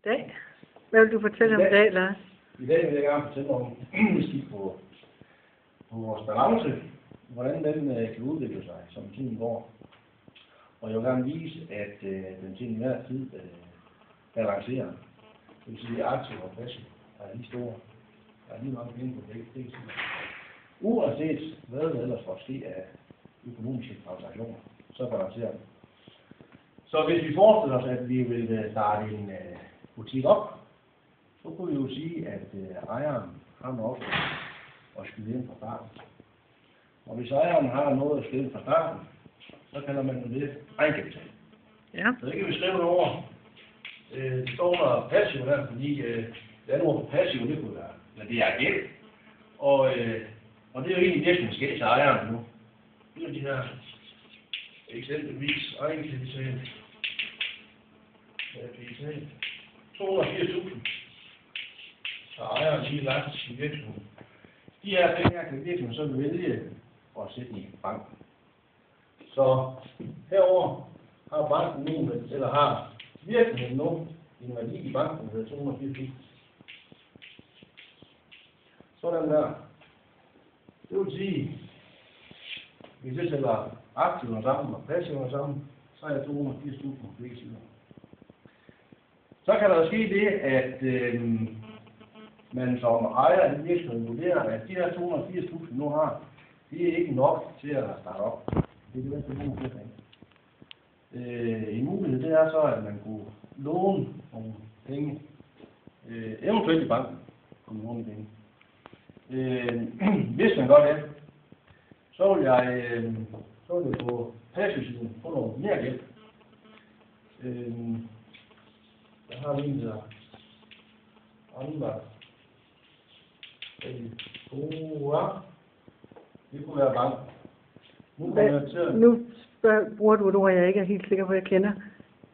Dag. Hvad vil du fortælle om i dag, Lars? I dag vil jeg gerne fortælle om, på vores balance, hvordan den kan udvikle sig, som tiden går. Og jeg vil gerne vise, at den til enhver tid balancerer. Det vil sige, at aktiv og passiv er lige store. Der er lige mange penge på begge sider. Uanset hvad der ellers får ske af økonomiske transaktioner, så balancerer den. Så hvis vi forestiller os, at vi vil starte en butik op, så kunne vi jo sige, at ejeren har noget at skyde ind fra starten. Og hvis ejeren har noget at skyde ind fra starten, så kalder man det egenkapital. Ja. Så det kan vi skrive over. Det står der passiv her, fordi det andet ord for passiv, det kunne være, eller det er gæld. Og det er jo egentlig virksomhedsgæld til ejeren nu. Det er de her eksempelvis egenkapital. Kapital 280.000. Så ejeren lige lagt i virksomheden. De her penge her kan virksomheden så vælge at sætte i banken. Så herover har banken nu, eller har virksomheden nu en værdi i banken, der hedder 280.000. Sådan der. Det vil sige, hvis jeg sætter aktiver sammen og passiver sammen, så er jeg 280.000 på begge sider. Så kan der ske det, at man som ejer af virksomheden vurderer, at de her 280.000 nu har, det er ikke nok til at starte op. Det er det bedste mulighed. En mulighed det er så, at man kunne låne nogle penge, eventuelt i banken, kunne låne penge. Hvis man gør det, så vil jeg på passivsiden få noget mere hjælp. Der har vi en der andre. Det kunne være banken. Nu bruger du et ord, jeg ikke er helt sikker på, jeg kender.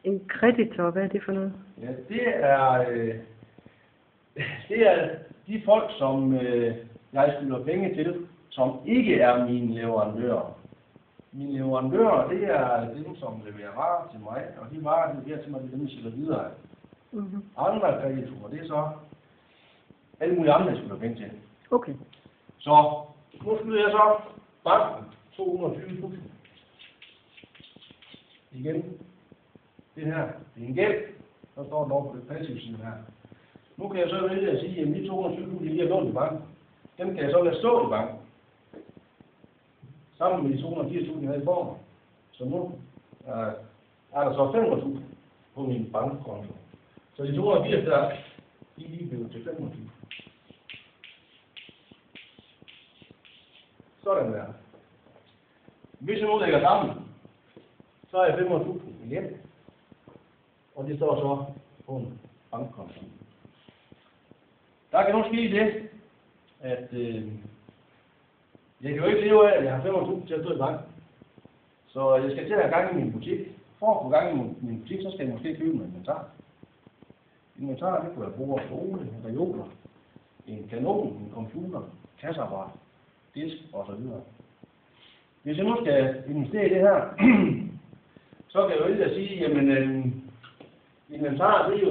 En kreditor, hvad er det for noget? Ja, det er de folk, som jeg skylder penge til, som ikke er mine leverandører. Mine leverandører, det er dem, som leverer varer til mig, og de varer, de leverer til mig, det er dem, jeg sætter videre. Andre kreditorer, det er så alle mulige andre, jeg skylder penge til. Okay. Så nu skylder jeg så banken 220.000. Igen. Det her, det er en gæld. Så står den over på det passive side her. Nu kan jeg så vælge at sige, at de 220.000, de har lånt i banken. Dem kan jeg så lade stå i banken. Sammen med de 280.000 her i form. Så nu er der så 500.000 på min bankkonto. Så de 280 der, de er lige blevet til 500.000. Sådan der. Hvis jeg nu lægger sammen, så er jeg 500.000 igen. Og det står så på en bankkonto. Der kan nu ske det, at jeg kan jo ikke leve af, at jeg har 500.000 til at stå i banken. Så jeg skal til at have gang i min butik. For at få gang i min butik, så skal jeg måske købe en inventar. Inventar, det kunne være bord, stole, reoler, en kanon, en computer, kasseapparat, disk osv. Hvis jeg nu skal investere i det her, så kan jeg jo ikke at sige, jamen inventar, det er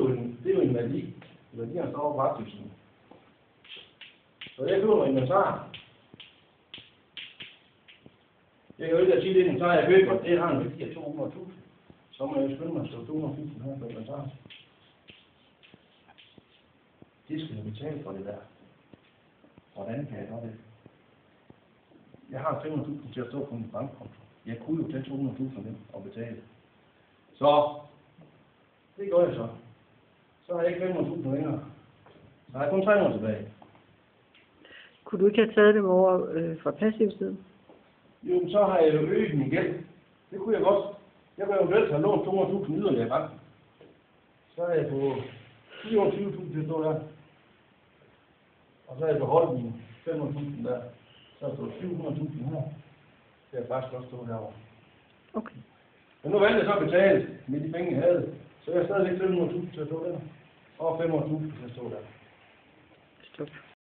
jo en værdi. Værdierne står på aktivsiden. Så jeg køber noget inventar. Jeg kan jo ikke at sige, det inventar, jeg køber, det har en værdi af 200.000. Så må jeg jo skynde mig at stå 200.000 her på inventar. Det skal jeg betale for det der. Hvordan kan jeg gøre det? Jeg har 500.000 til at stå på min bankkonto. Jeg kunne jo tage 200.000 dem og betale. Så det gør jeg så. Så har jeg ikke 500.000 længere. Så har jeg kun 300 tilbage. Kunne du ikke have taget dem over fra passivsiden? Jo, så har jeg jo øget min gæld. Det kunne jeg godt. Jeg kunne eventuelt have lånt 200.000 yderligere i banken. Så er jeg på 24.000 til at stå der. Og så har jeg beholdt mine 500.000 der. Så er der 700.000 her. Det er faktisk også stå herovre. Okay. Men nu valgte jeg så at betale med de penge, jeg havde. Så jeg har stadigvæk 500.000 til at stå der. Og 500.000 til at stå der. Stop.